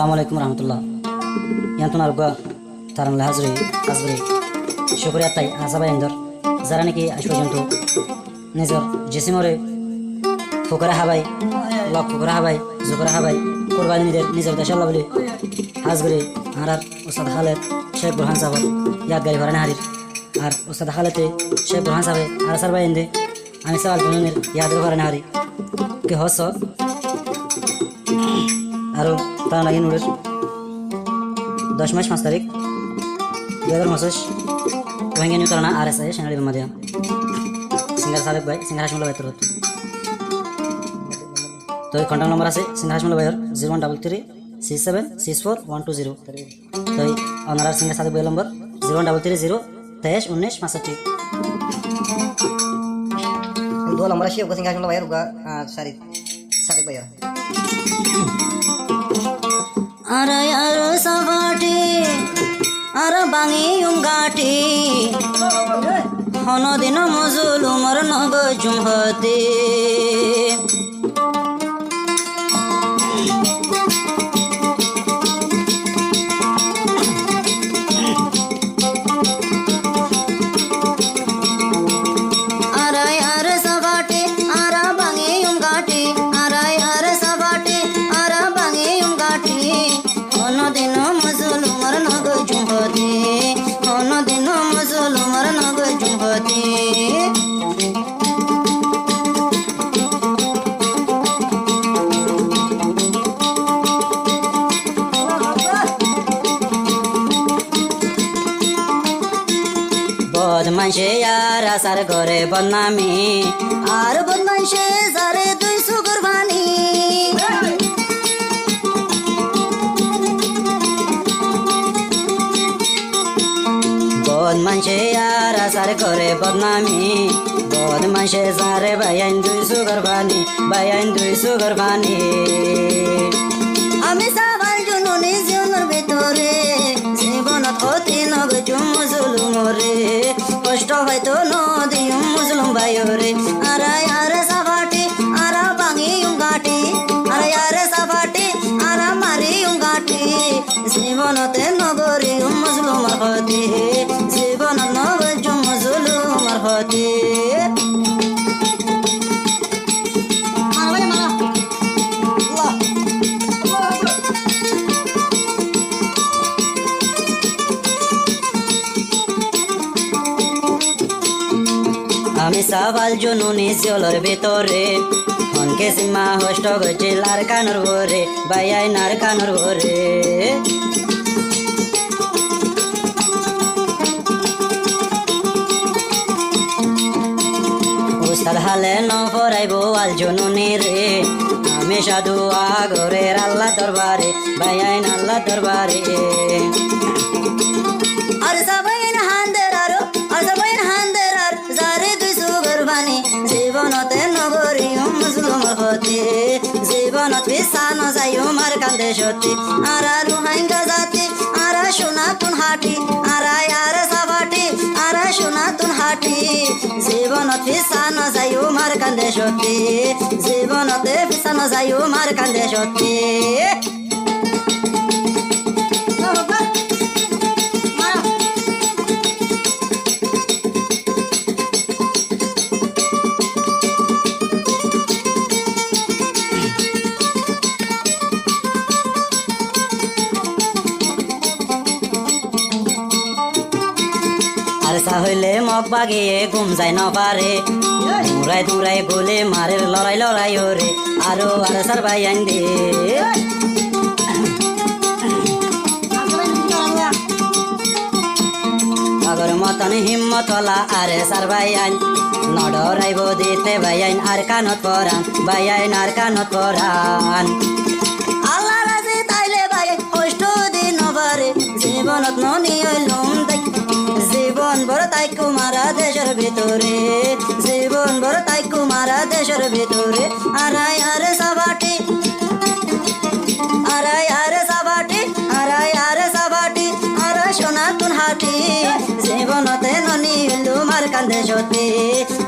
Assalamualaikum warahmatullah. Yang tunar gua tarang lahazri azri. Syukriya tai asaba indor. Zara niki ashwa jantu. Nizar jisimore fukara habai. Lok fukara habai. Zukara habai. Qurbani nizar dashallah boli. Hazgri harar Ustad Khalid Sheikh Burhan Sahab yadgari horane harir. আর ওস্তাদ খালেতে শেখ বুরহান সাহেব আর সার বাইন্দে আমি সওয়াল জুনুনের ইয়াদের ঘরে হারি কে হস আর তার লাগি নুরের 10 মাস 5 তারিখ 2025 ওহেঙ্গে নিউ তারা আরএসআই সেনারি মাদিয়া সিঙ্গার সাহেব ভাই সিঙ্গার হাসমুল্লাহ ভাই তুরত তো কন্টাক্ট নম্বর আছে সিঙ্গার হাসমুল্লাহ ভাইয়ের 01336764120 তো ওনার সিঙ্গার সাহেব ভাই নম্বর 01330 23 19 65 dua lambar siap kasih kasih bayar juga sarik bayar ara yaro savati ara bangi umgati hono dino mozul umar nago jumhati বদমাইশে আর আসার করে বদনামি আর বদমাইশে জারে দুই সুগর বানি বদমাইশে আর আসার করে বদনামি বদমাইশে জারে বাইন 200 গরবানি বাইন 200 গরবানি আমি সাবাল জুনুনি জীবনের ভিতরে জীবনত হতে নগ জুমজুলুম রে কষ্ট হয়তো নদিম মুসলুম ভাইরে আরাই আরে সাবাটি আরা বাঙি গাটি আরাই আরে সাবাটি আরা মারি গাটি জীবনতে নগরী মুসলুম হতে জীবনত নগ জুমজুলুম হতে আমি সাবাল জুনুনি জলর ভিতরে হনকে সীমা হষ্ট গছে লার কানর ভরে বাইয়াই নার কানর ভরে উস্তাদ হালে ন ফরাইব আল জুনুনি রে আমি সাধু আগরের আল্লাহ দরবারে বাইয়াই আল্লাহ দরবারে আর সবাইন হান্দের আর সবাইন হান্দের আর জারে দুই সুগর বানি জীবনতে নগরী মুসলুম হতে জীবনত বিসানো যাই মার কান্দে সত্যি আর রুহাইঙ্গা জাতি আর সোনাতুন হাটি আর আর সাবাটি আর সোনাতুন হাটি জীবনত বিসানো যাই মার কান্দে সত্যি জীবনতে বিসানো যাই মার কান্দে সত্যি হইলে মগ বাগিয়ে ঘুম যাই ন পারে দুরাই দুরাই বলে মারের লড়াই লড়াই ওরে আরো আর সার ভাই আইন দে আগর মতন হিম্মত হলা আরে সার ভাই আইন নডরাইব দিতে ভাই আইন আর কানত পরান ভাই আইন আর কানত পরান আল্লাহ রাজি তাইলে ভাই কষ্ট দিন বারে জীবনত ননি হইলুম জীবন বড় তাই কুমারা দেশের ভিতরে জীবন বড় তাই কুমারা দেশের ভিতরে আরাই আরে সাবাটি আরাই আরে সাবাটি আরাই আরে সাবাটি আরা সোনাতুন হাটি জীবনতে ননি হিন্দু মার কান্দে সত্যি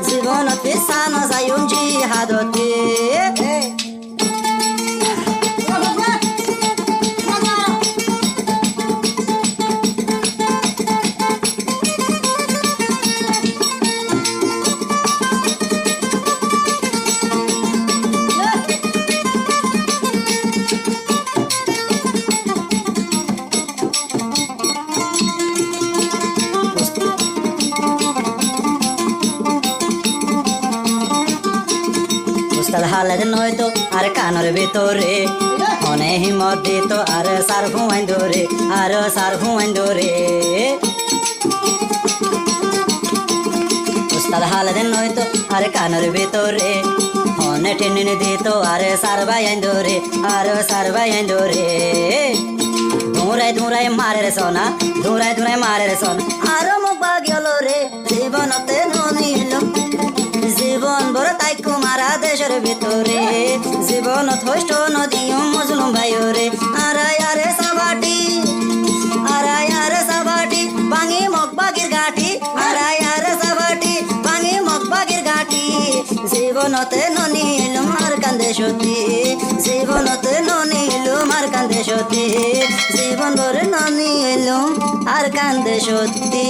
জীবনত পিছানো যাইম জিহাদতে উস্তাদ হালে নয়তো আর কানের ভিতরে মনে হিমত দিত আর সার ঘুমাইন ধরে আর সার ঘুমাইন ধরে উস্তাদ হালে নয়তো আর কানের ভিতরে মনে টেনে দিত আর সার বাইন ধরে আর সার বাইন ধরে ধুরাই ধুরাই মারে রে সোনা ধুরাই ধুরাই মারে রে সোনা আর মুখ বাগিল রে জীবনতে ননিল জীবন বড় তাই কুমারা দেশের ভিতরে জীবন থষ্ট নদীয় মজলুম ভাইও রে আরাই আরে সাবাটি আরাই আরে সাবাটি ভাঙি মুখ বাগির গাঁটি আরাই আরে সাবাটি ভাঙি মুখ বাগির গাঁটি জীবনতে ননিল মার কান্দে সতী জীবনতে ননিল মার কান্দে সতী জীবন ভরে ননিল আর কান্দে সতী